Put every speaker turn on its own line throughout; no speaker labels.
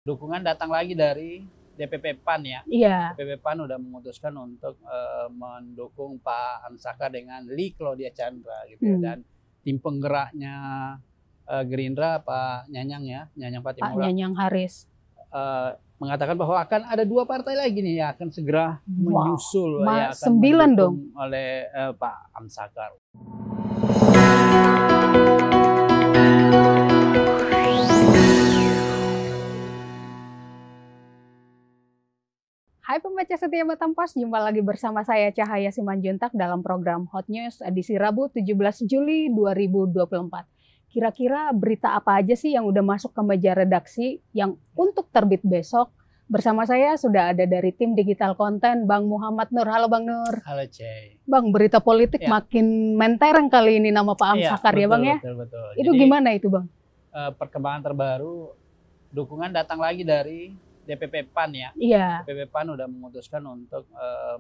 Dukungan datang lagi dari DPP PAN ya.
Iya.
DPP PAN udah memutuskan untuk mendukung Pak Amsaka dengan Lee Claudia Chandra gitu ya. Dan tim penggeraknya Gerindra Pak Nyanyang ya, Nyanyang Patimura.
Pak Nyanyang Haris.
Mengatakan bahwa akan ada 2 partai lagi nih yang akan segera menyusul ya, akan
9 dong
oleh Pak Amsaka.
Hai pembaca setia Batam Pos, jumpa lagi bersama saya Cahaya Simanjuntak dalam program Hot News edisi Rabu 17 Juli 2024. Kira-kira berita apa aja sih yang udah masuk ke meja redaksi yang untuk terbit besok? Bersama saya sudah ada dari tim digital konten Bang Muhammad Nur. Halo Bang Nur.
Halo Cey.
Bang, berita politik makin mentereng kali ini nama Pak Amsakar ya Bang ya?
Betul.
Itu jadi, gimana itu Bang?
Perkembangan terbaru, dukungan datang lagi dari DPP PAN ya.
Iya.
DPP PAN udah memutuskan untuk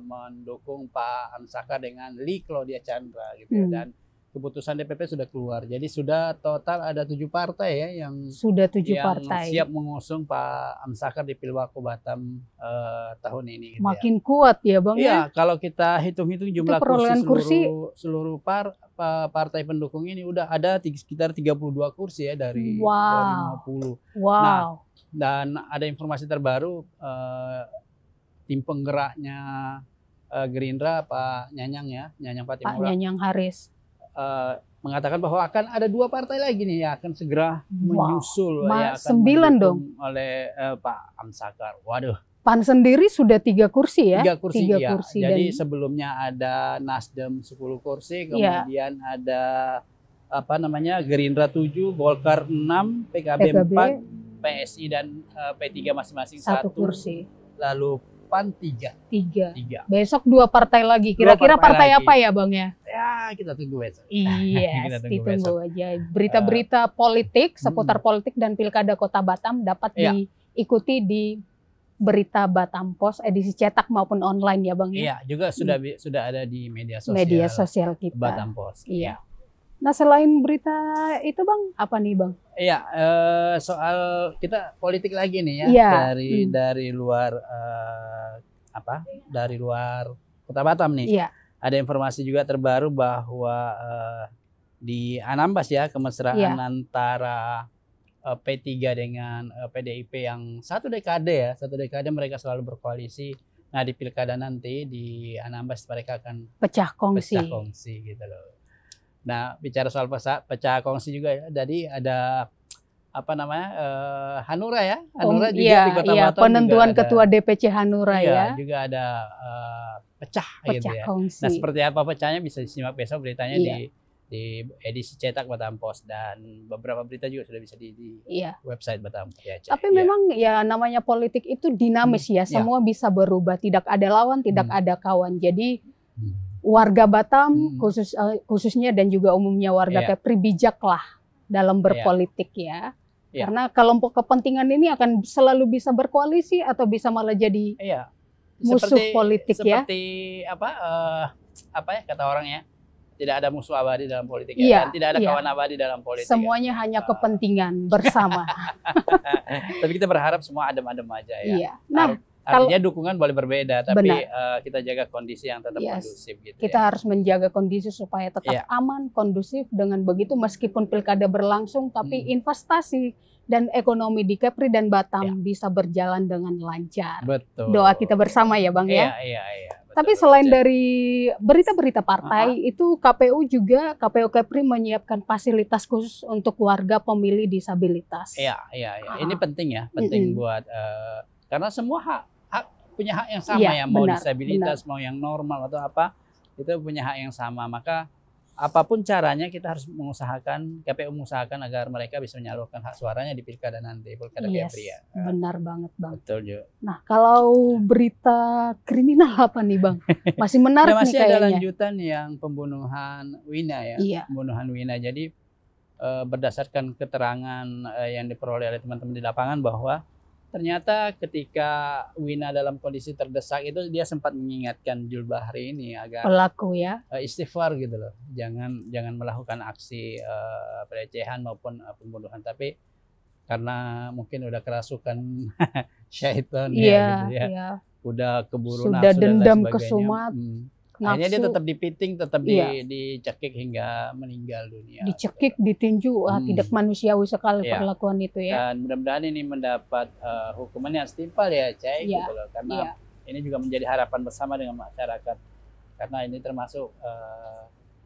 mendukung Pak Amsaka dengan Lee Claudia Chandra gitu ya. Dan keputusan DPP sudah keluar. Jadi sudah total ada 7 partai ya yang
partai
siap mengusung Pak Amsaka di Pilwako Batam tahun ini gitu.
Makin kuat ya Bang ya.
Kalau kita hitung-hitung jumlah kursi seluruh partai pendukung ini udah ada sekitar 32 kursi ya dari 50. Nah, dan ada informasi terbaru tim penggeraknya Gerindra Pak Nyanyang ya, Nyanyang Patimura.
Pak Nyanyang Haris.
Mengatakan bahwa akan ada 2 partai lagi nih yang akan segera menyusul ya, akan
9 dong
oleh Pak Amsakar. Waduh.
PAN sendiri sudah 3 kursi ya?
3 kursi, ya. Jadi sebelumnya ada Nasdem 10 kursi, kemudian ada Gerindra 7, Golkar 6, PKB 4, PSI dan P3 masing-masing 1 kursi. Lalu PAN 3. Besok 2 partai lagi. Kira-kira partai apa ya Bang ya?
Ya,
kita tunggu besok.
Iya, ditunggu aja. Berita-berita politik, seputar politik dan Pilkada Kota Batam dapat diikuti di Berita Batam Pos edisi cetak maupun online ya Bang ya?
Iya, juga sudah ada di media
sosial kita.
Batam Pos.
Iya. Nah, selain berita itu Bang, apa nih Bang?
Iya, soal kita politik lagi nih ya, dari luar dari luar Kota Batam nih. Iya. Ada informasi juga terbaru bahwa di Anambas ya, kemesraan antara P3 dengan PDIP yang satu dekade mereka selalu berkoalisi. Nah, di pilkada nanti di Anambas mereka akan
pecah kongsi
gitu loh. Nah, bicara soal pecah kongsi juga ya. Jadi ada Hanura ya. Hanura juga di Kota Batam.
Penentuan ketua DPC Hanura ya.
Juga ada pecah gitu ya.
Kongsi.
Nah, seperti apa pecahnya bisa disimak besok beritanya di edisi cetak Batam Pos, dan beberapa berita juga sudah bisa di website Batam Pos.
Tapi memang ya namanya politik itu dinamis ya, semua bisa berubah, tidak ada lawan, tidak ada kawan. Jadi warga Batam khususnya dan juga umumnya warga Kepri bijaklah dalam berpolitik ya. Karena kelompok kepentingan ini akan selalu bisa berkoalisi atau bisa malah jadi musuh politik ya.
Seperti apa ya kata orang ya. Tidak ada musuh abadi dalam politik dan tidak ada kawan abadi dalam politik.
Semuanya hanya kepentingan bersama.
Tapi kita berharap semua adem-adem aja ya.
Iya. Nah,
artinya dukungan boleh berbeda, tapi kita jaga kondisi yang tetap kondusif gitu.
Kita harus menjaga kondisi supaya tetap aman, kondusif. Dengan begitu meskipun pilkada berlangsung, tapi investasi dan ekonomi di Kepri dan Batam bisa berjalan dengan lancar.
Betul.
Doa kita bersama ya Bang ya.
Iya.
Tapi selain dari berita-berita partai, itu KPU Kepri menyiapkan fasilitas khusus untuk warga pemilih disabilitas.
Iya. Ini penting ya, buat karena semua punya hak yang sama ya, mau disabilitas, mau yang normal atau apa, itu punya hak yang sama. Maka apapun caranya kita harus KPU mengusahakan agar mereka bisa menyalurkan hak suaranya di pilkada nanti, pilkada Kepri ya.
Benar banget Bang.
Betul juga.
Nah, kalau berita kriminal apa nih Bang? Masih menarik nih kayaknya.
Masih ada lanjutan yang pembunuhan Wina ya.
Iya.
Pembunuhan Wina. Jadi berdasarkan keterangan yang diperoleh oleh teman-teman di lapangan bahwa ternyata ketika Wina dalam kondisi terdesak itu dia sempat mengingatkan Jul Bahri ini agar
pelaku ya
istighfar gitu loh, jangan melakukan aksi pelecehan maupun pembunuhan. Tapi karena mungkin udah kerasukan syaitan
Iya,
ya gitu ya.
iya.
Udah keburu
Sudah
nafsu dan lain
dendam
sebagainya.
kesumat,
Akhirnya dia
nafsu.
tetap dipiting, tetap
Iya.
dicekik hingga meninggal dunia.
Dicekik, ditinju, tidak manusiawi sekali
Iya.
perlakuan itu ya.
Dan mudah-mudahan ini mendapat hukuman yang setimpal ya, Cai,
Iya.
gitu loh. Karena
Iya.
ini juga menjadi harapan bersama dengan masyarakat. Karena ini termasuk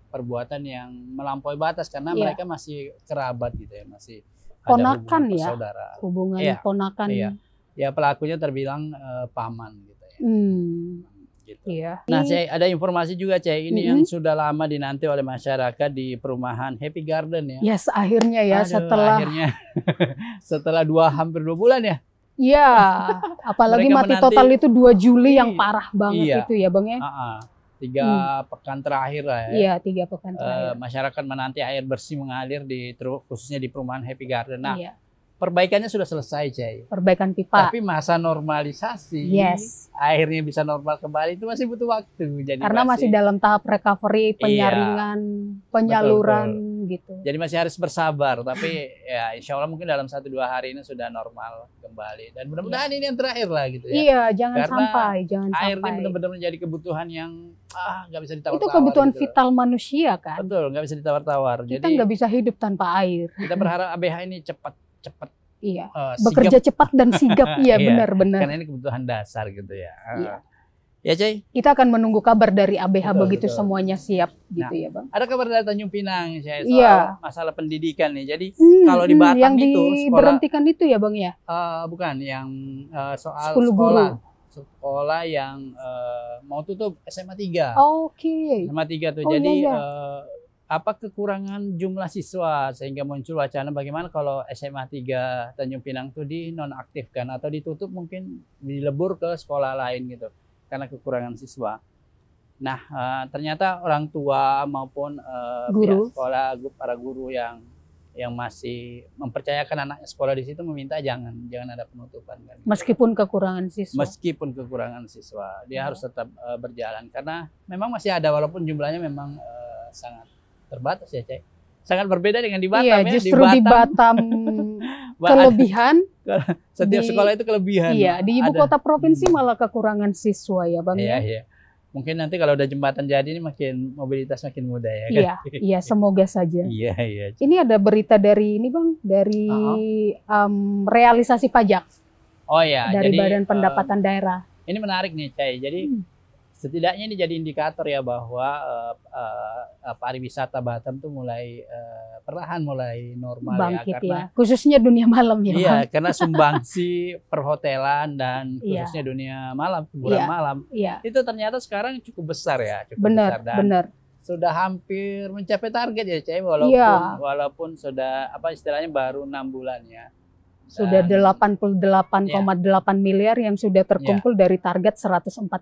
perbuatan yang melampaui batas karena
Iya.
mereka masih kerabat gitu ya, masih
Ponakan
ada hubungan
ya,
persaudaraan.
hubungan
Iya.
ponakan.
Iya. Ya pelakunya terbilang paman gitu ya. Gitu.
Iya.
Nah, Cai, ada informasi juga, Cai, ini yang sudah lama dinanti oleh masyarakat di perumahan Happy Garden ya.
Yes, akhirnya ya.
Aduh,
setelah
akhirnya setelah hampir 2 bulan ya.
Iya, apalagi
Mereka
mati
menanti-
total itu 2 Juli yang parah banget
Iya.
itu ya Bang ya.
3 pekan terakhir lah ya.
Iya, 3 pekan terakhir.
Masyarakat menanti air bersih mengalir khususnya di perumahan Happy Garden. Nah,
Iya.
perbaikannya sudah selesai, Cai.
Perbaikan pipa.
Tapi masa normalisasi,
Yes.
akhirnya bisa normal kembali itu masih butuh waktu. Jadi
Karena masih dalam tahap recovery, penyaringan, penyaluran gitu.
Jadi masih harus bersabar, tapi ya insya Allah mungkin dalam 1-2 hari ini sudah normal kembali. Dan mudah-mudahan ini yang terakhir lah gitu ya.
Iya, jangan
Karena
sampai, jangan
air ini
sampai.
benar-benar menjadi kebutuhan yang nggak bisa ditawar-tawar.
Itu kebutuhan
gitu.
vital manusia kan.
Betul, nggak bisa ditawar-tawar.
Kita
Jadi
nggak bisa hidup tanpa air.
kita berharap ABH ini cepat
Iya.
sigap,
Bekerja cepat dan sigap. Iya,
Iya,
benar-benar.
karena ini kebutuhan dasar gitu ya.
Iya.
Ya, Cai.
Kita akan menunggu kabar dari ABH
Betul,
begitu
betul.
semuanya siap gitu
Nah,
ya, Bang.
Ada kabar dari Tanjung Pinang saya soal
Iya.
masalah pendidikan nih. Jadi kalau di Batam
yang
itu sekolah
diberhentikan itu ya, Bang ya.
bukan yang soal
10
sekolah.
guru.
Sekolah yang mau tutup SMA 3.
Oke.
SMA 3 tuh.
Oh,
Jadi
iya.
apa kekurangan jumlah siswa sehingga muncul wacana bagaimana kalau SMA 3 Tanjung Pinang itu dinonaktifkan atau ditutup, mungkin dilebur ke sekolah lain gitu karena kekurangan siswa. Nah, ternyata orang tua maupun
Guru.
pihak sekolah, para guru yang masih mempercayakan anaknya sekolah di situ meminta jangan ada penutupan kan.
Meskipun kekurangan siswa.
Meskipun kekurangan siswa, dia harus tetap berjalan karena memang masih ada walaupun jumlahnya memang sangat terbatas ya, Cek. Sangat berbeda dengan di Batam
Iya,
ya.
justru di Batam kelebihan.
Setiap sekolah itu kelebihan.
Iya, di ibu
Ada.
kota provinsi malah kekurangan siswa ya, Bang
Iya,
ya.
iya. Mungkin nanti kalau udah jembatan jadi ini makin mobilitas makin mudah ya kan.
Iya, iya, semoga saja.
Iya, iya.
Ini ada berita dari ini, Bang, dari realisasi pajak
Oh ya,
dari
jadi
Badan Pendapatan Daerah.
ini menarik nih, Cai. Jadi setidaknya ini jadi indikator ya bahwa pariwisata Batam tuh mulai perlahan mulai normal
Bangkit
ya karena
ya. Khususnya dunia malam ya,
iya,
Bang.
karena sumbangsi perhotelan dan
Iya.
khususnya dunia malam, hiburan
Iya.
malam
Iya,
itu ternyata sekarang cukup besar ya, cukup
benar,
besar dan
benar.
sudah hampir mencapai target ya, Cai,
Iya.
walaupun sudah apa istilahnya baru 6 bulan ya.
Sudah
Dan-
88,8 miliar yang sudah terkumpul dari target 145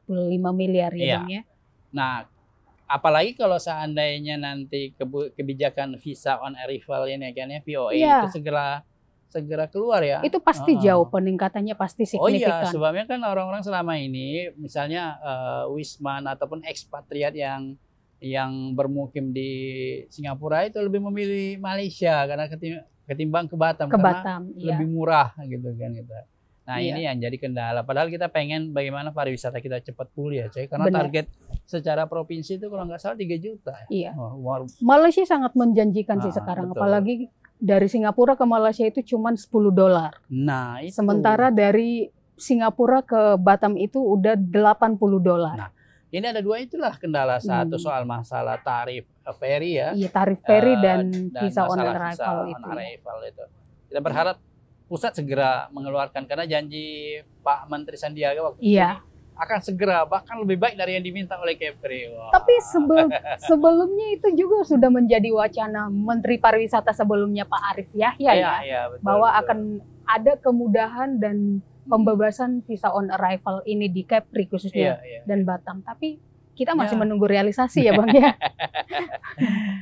miliar ya,
Iya.
Bang ya.
Nah, apalagi kalau seandainya nanti kebijakan visa on arrival ini kan ya, VOA
Iya.
itu segera keluar ya.
Itu pasti
Heeh.
jauh, peningkatannya pasti
Oh iya,
signifikan.
sebabnya kan orang-orang selama ini misalnya wisman ataupun ekspatriat yang bermukim di Singapura itu lebih memilih Malaysia karena ketimbang ke Batam
Ke
karena
Batam, iya.
lebih murah gitu kan gitu. Nah,
Iya.
ini yang jadi kendala. Padahal kita pengen bagaimana pariwisata kita cepat pulih ya, Coy. Karena
Benar.
target secara provinsi itu kalau nggak salah 3 juta.
Iya.
Malaysia
Malaysia sangat menjanjikan sih sekarang,
betul.
apalagi dari Singapura ke Malaysia itu cuma $10.
Nah, itu.
Sementara dari Singapura ke Batam itu udah $80.
Nah, ini ada 2 itulah kendala. Satu soal masalah tarif ferry ya.
Iya, tarif ferry dan
dan
visa on
masalah
arrival
visa on
itu.
arrival itu. Kita berharap pusat segera mengeluarkan karena janji Pak Menteri Sandiaga waktu
Iya.
itu akan segera bahkan lebih baik dari yang diminta oleh Kepri. Wah.
Tapi sebelumnya itu juga sudah menjadi wacana Menteri Pariwisata sebelumnya Pak Arief Yahya ya,
iya, betul,
bahwa
betul.
akan ada kemudahan dan pembebasan visa on arrival ini di Kepri khususnya
Iya.
dan Batam. Tapi kita masih
Ya.
menunggu realisasi ya, Bang ya.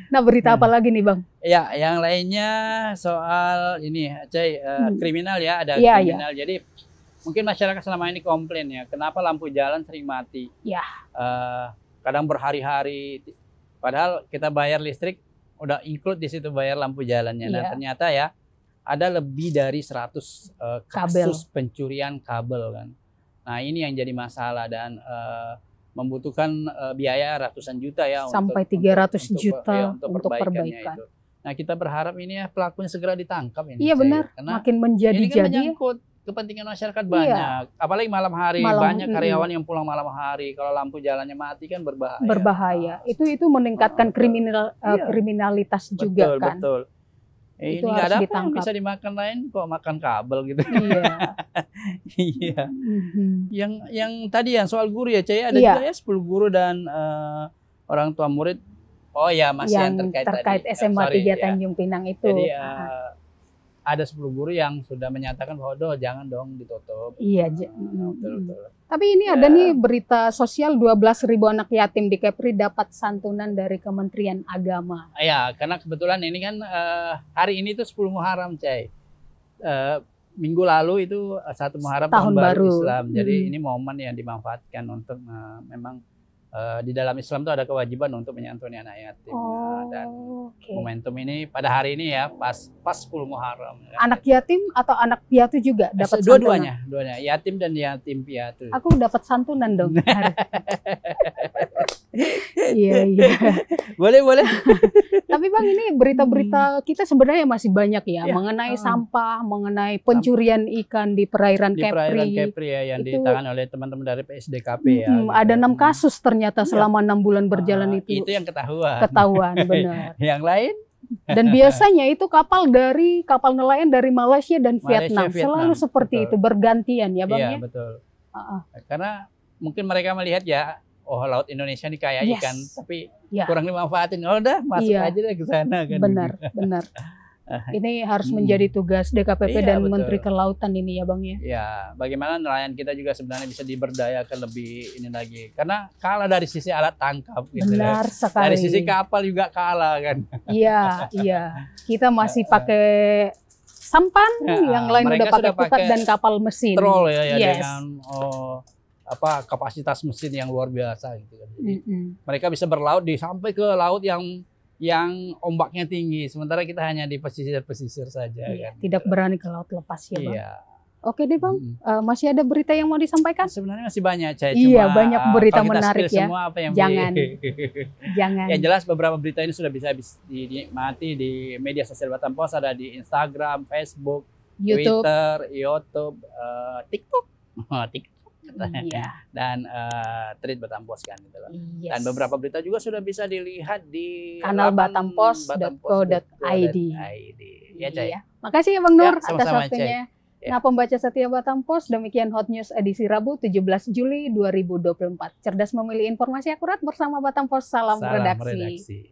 Nah, berita apa lagi nih, Bang?
Ya, yang lainnya soal ini, Cai, kriminal ya, ada
Iya,
kriminal. Jadi mungkin masyarakat selama ini komplain ya, kenapa lampu jalan sering mati?
Ya.
Kadang berhari-hari, padahal kita bayar listrik udah include di situ bayar lampu jalannya. Nah,
Iya.
ternyata ya ada lebih dari 100 kasus pencurian kabel kan. Nah ini yang jadi masalah dan membutuhkan biaya ratusan juta ya
sampai 300 juta untuk perbaikan.
Itu. Nah kita berharap ini ya pelakunya segera ditangkap ini.
Iya benar. Karena makin menjadi-jadi.
Ini kan menyangkut kepentingan masyarakat banyak. Apalagi malam hari banyak karyawan yang pulang malam hari. Kalau lampu jalannya mati kan berbahaya.
Berbahaya. Itu meningkatkan kriminalitas juga kan.
Betul. Ini nggak ada apa yang bisa dimakan lain kok makan kabel gitu. Iya. Iya. Yang tadi yang soal guru ya Caya, ada juga ya 10 guru dan orang tua murid. Oh ya masih yang terkait
SMA 3 Tanjung Pinang itu.
Jadi ada 10 guru yang sudah menyatakan bahwa jangan dong ditutup.
Iya. Betul. Tapi ini ada nih berita sosial 12.000 anak yatim di Kepri dapat santunan dari Kementerian Agama.
Iya, karena kebetulan ini kan hari ini tuh 10 Muharram, Cai. Minggu lalu itu 1 Muharram tahun baru Islam. Jadi ini momen yang dimanfaatkan untuk memang di dalam Islam itu ada kewajiban untuk menyantuni anak yatim. Dan momentum ini pada hari ini ya pas 10 Muharram.
Anak yatim atau anak piatu juga dapat
santunan? Dua-duanya, yatim dan yatim piatu.
Aku dapat santunan dong. Iya.
Boleh.
Tapi Bang, ini berita-berita kita sebenarnya masih banyak ya mengenai sampah, mengenai pencurian ikan di perairan Kepri.
Perairan Kepri ya yang ditangani oleh teman-teman dari PSDKP ya.
Ada 6 kasus ternyata selama 6 bulan berjalan itu.
Itu yang ketahuan.
Ketahuan, benar.
Yang lain?
Dan biasanya itu kapal nelayan dari Malaysia dan Vietnam. Selalu seperti itu, bergantian ya Bang ya?
Iya, betul. Karena mungkin mereka melihat ya, laut Indonesia ini kaya ikan, tapi kurang dimanfaatin. Udah masuk aja deh ke sana kan.
Benar. Ini harus menjadi tugas DKPP dan betul. Menteri Kelautan ini ya Bang ya.
Ya, bagaimana nelayan kita juga sebenarnya bisa diberdayakan lebih ini lagi. Karena kalah dari sisi alat tangkap gitu.
Benar sekali.
Dari sisi kapal juga kalah kan.
Iya. Kita masih pakai sampan, yang lain udah pakai pukat dan kapal mesin.
Troll ya dengan kapasitas mesin yang luar biasa gitu kan. Mereka bisa berlaut sampai ke laut yang ombaknya tinggi, sementara kita hanya di pesisir saja kan.
Tidak berani ke laut lepas ya Bang.
Iya.
Oke deh Bang, masih ada berita yang mau disampaikan?
Sebenarnya masih banyak, Cai.
Iya, banyak berita menarik ya.
Semua apa yang
jangan.
Yang jelas beberapa berita ini sudah bisa dinikmati di media sosial Batam Pos, ada di Instagram, Facebook, Twitter, YouTube, TikTok. Dan tweet Batam Pos kan gitu loh. Dan beberapa berita juga sudah bisa dilihat di
kanal batampos.co.id.
Ya, Cai.
Makasih ya Bang Nur atas waktunya. Nah, pembaca setia Batam Pos, demikian Hot News edisi Rabu 17 Juli 2024. Cerdas memilih informasi akurat bersama Batam Pos. Salam redaksi.